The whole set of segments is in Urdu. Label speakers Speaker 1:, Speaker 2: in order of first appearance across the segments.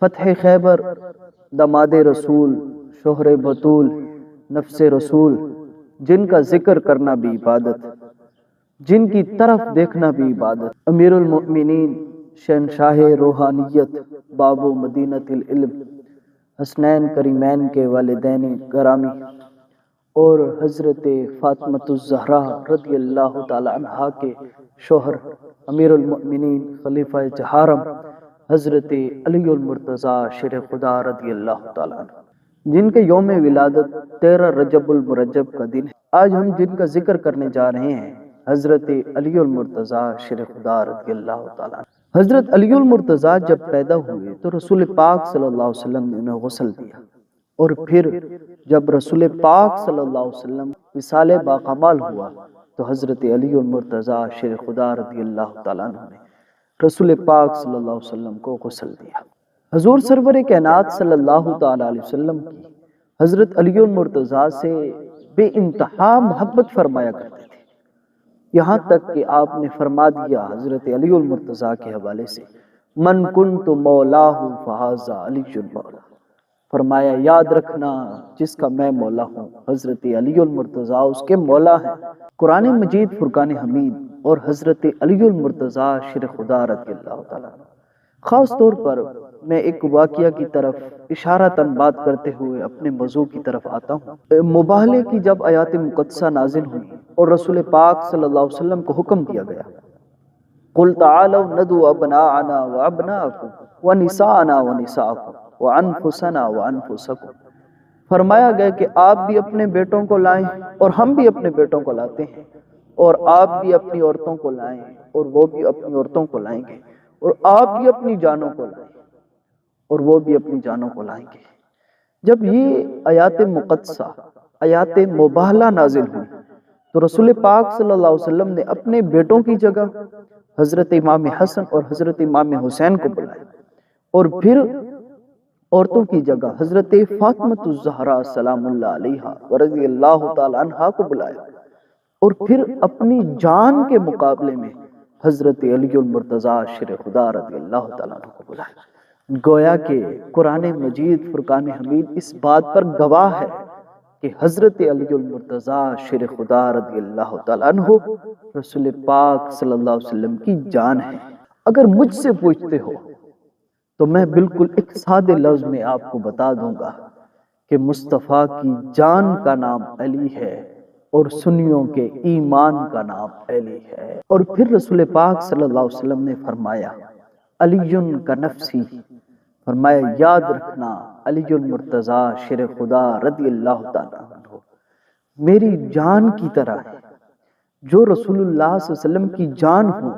Speaker 1: فتح خیبر، دماد رسول، شوہر بطول، نفس رسول، جن کا ذکر کرنا بھی عبادت، جن کی طرف دیکھنا بھی عبادت، امیر المؤمنین، شہنشاہ روحانیت، باب و مدینۃ العلم، حسنین کریمین کے والدین گرامی، اور حضرت فاطمۃ الزہرا رضی اللہ تعالی عنہا کے شوہر امیر المؤمنین خلیفہ چہارم حضرت علی المرتضیٰ شیر خدا رضی اللہ تعالی عنہ، جن کے یوم ولادت 13 رجب المرجب کا دن ہے۔ آج ہم جن کا ذکر کرنے جا رہے ہیں حضرت علی المرتضیٰ شیر خدا رضی اللہ تعالی عنہ۔ حضرت علی المرتضیٰ جب پیدا ہوئے تو رسول پاک صلی اللہ علیہ وسلم نے انہیں غسل دیا، اور پھر جب رسول پاک صلی اللہ علیہ وسلم وصال باکمال ہوا تو حضرت علی المرتضیٰ شیر خدا رضی اللہ تعالیٰ عنہ نے رسول پاک صلی اللہ علیہ وسلم کو غسل دیا۔ حضور سرور کائنات صلی اللہ تعالیٰ علیہ وسلم کی حضرت علی المرتضیٰ سے بے انتہا محبت فرمایا کرتے تھے، یہاں تک کہ آپ نے فرما دیا حضرت علی المرتضیٰ کے حوالے سے، من کنت مولاہ فہذا علی المولا، فرمایا یاد رکھنا جس کا میں مولا ہوں حضرت علی المرتضیٰ اس کے مولا ہیں۔ قرآن مجید فرقان حمید اور حضرت علی المرتضیٰ شیر خدا رضی اللہ تعالیٰ عنہ۔ خاص طور پر میں ایک واقعہ کی طرف اشارتاً بات کرتے ہوئے اپنے موضوع کی طرف آتا ہوں۔ مباہلے کی جب آیات مقدسہ نازل ہوئی اور رسول پاک صلی اللہ علیہ وسلم کو حکم دیا گیا، قل تعالوا ندعو ابناءنا وابناءکم ونساءنا ونساءکم وانفسنا وانفسکم، فرمایا گیا کہ آپ بھی اپنے بیٹوں کو لائیں اور ہم بھی اپنے بیٹوں کو لاتے ہیں، اور آپ بھی اپنی عورتوں کو لائیں اور وہ بھی اپنی عورتوں کو لائیں گے، اور آپ بھی اپنی جانوں کو لائیں اور وہ بھی اپنی جانوں کو لائیں گے۔ جب یہ آیات مقدسہ، آیات مباہلہ نازل ہوئی تو رسول پاک صلی اللہ علیہ وسلم نے اپنے بیٹوں کی جگہ حضرت امام حسن اور حضرت امام حسین کو بلایا، اور پھر عورتوں کی جگہ حضرت فاطمۃ الزہرا سلام اللہ علیہا ورضی اللہ تعالی عنہا کو بلایا، اور پھر اپنی جان کے مقابلے میں حضرت علی المرتضیٰ شیر خدا رضی اللہ تعالیٰ عنہ کو بلایا۔ گویا کہ قرآن مجید فرقان حمید اس بات پر گواہ ہے کہ حضرت علی المرتضیٰ شیر خدا رضی اللہ تعالیٰ عنہ رسول پاک صلی اللہ علیہ وسلم کی جان ہے۔ اگر مجھ سے پوچھتے ہو تو میں بالکل ایک سادے لفظ میں آپ کو بتا دوں گا کہ مصطفیٰ کی جان کا نام علی ہے اور سنیوں کے ایمان کا نام علی ہے۔ اور پھر رسول پاک صلی اللہ علیہ وسلم نے فرمایا علی کا نفسی، فرمایا یاد رکھنا علی المرتضیٰ شیر خدا رضی اللہ تعالیٰ عنہ میری جان کی طرح ہے۔ جو رسول اللہ صلی اللہ علیہ وسلم کی جان ہو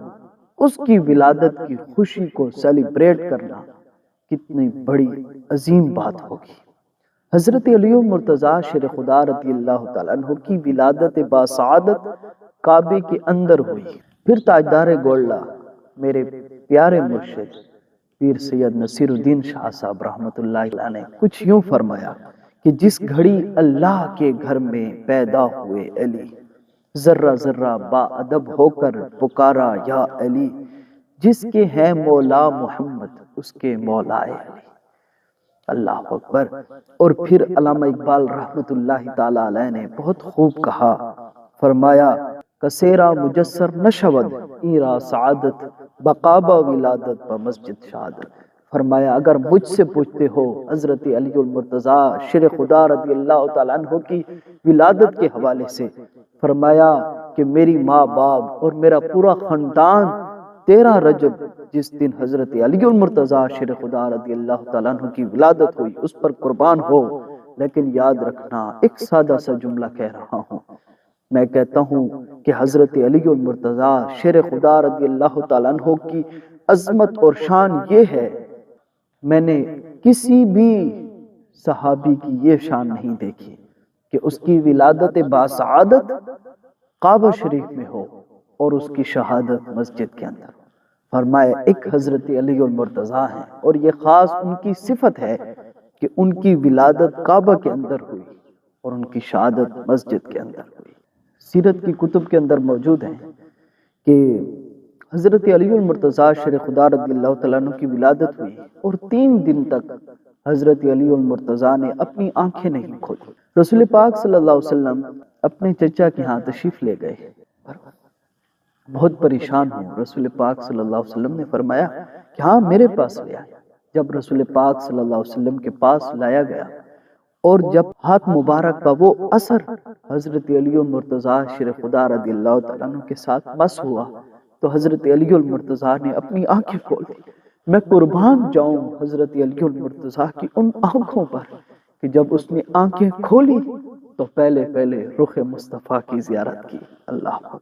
Speaker 1: اس کی ولادت کی خوشی کو سیلیبریٹ کرنا کتنی بڑی عظیم بات ہوگی۔ حضرت علی المرتضیٰ شیر خدا رضی اللہ تعالیٰ عنہ کی ولادت باسعادت کعبے کے اندر ہوئی۔ پھر تاجدار گولڈا میرے پیارے مرشد پیر سید نصیر الدین شاہ صاحب رحمۃ اللہ علیہ نے کچھ یوں فرمایا کہ جس گھڑی اللہ کے گھر میں پیدا ہوئے علی، ذرہ ذرہ با ادب ہو کر پکارا یا علی، جس کے ہیں مولا محمد اس کے مولا علی۔ اللہ اکبر۔ اور پھر علامہ اقبال رحمۃ اللہ تعالی علیہ نے بہت خوب کہا، فرمایا کسیرا مجسر نشود ایرا سعادت بقابہ ولادت بمسجد شہادت، فرمایا اگر مجھ سے پوچھتے ہو حضرت علی المرتضیٰ شیر خدا رضی اللہ تعالیٰ عنہ کی ولادت کے حوالے سے، فرمایا کہ میری ماں باپ اور میرا پورا خاندان 13 رجب جس دن حضرت علی المرتضیٰ شیر خدا رضی اللہ تعالیٰ عنہ کی ولادت ہوئی اس پر قربان ہو۔ لیکن یاد رکھنا ایک سادہ سا جملہ کہہ رہا ہوں، میں کہتا ہوں کہ حضرت علی المرتضیٰ شیر خدا رضی اللہ تعالیٰ عنہ کی عظمت اور شان یہ ہے، میں نے کسی بھی صحابی کی یہ شان نہیں دیکھی کہ اس کی ولادت باسعادت کعبہ شریف میں ہو اور اس کی شہادت مسجد کے اندر۔ فرمایا ایک حضرت علی المرتضیٰ ہیں اور یہ خاص ان کی صفت ہے کہ ان کی ولادت کعبہ کے اندر ہوئی اور ان کی شہادت مسجد کے اندر ہوئی۔ سیرت کی کتب کے اندر موجود ہیں کہ حضرت علی المرتضیٰ شیر خدا رضی اللہ تعالیٰ عنہ کی ولادت ہوئی اور 3 دن تک حضرت علی المرتضیٰ نے اپنی آنکھیں نہیں کھولی۔ رسول پاک صلی اللہ علیہ وسلم اپنے چچا کے ہاں تشریف لے گئے، بہت پریشان ہوں۔ رسول پاک صلی اللہ علیہ وسلم نے فرمایا کہ ہاں میرے پاس لے آئے۔ جب رسول پاک صلی اللہ علیہ وسلم کے پاس لایا گیا اور جب ہاتھ مبارک کا وہ اثر حضرت علی المرتضیٰ شیر خدا رضی اللہ تعالیٰ عنہ کے ساتھ مس ہوا تو حضرت علی المرتضیٰ نے اپنی آنکھیں کھول دی۔ میں قربان جاؤں حضرت علی المرتضیٰ کی ان آنکھوں پر کہ جب اس نے آنکھیں کھولی تو پہلے رخ مصطفیٰ کی زیارت کی۔ اللہ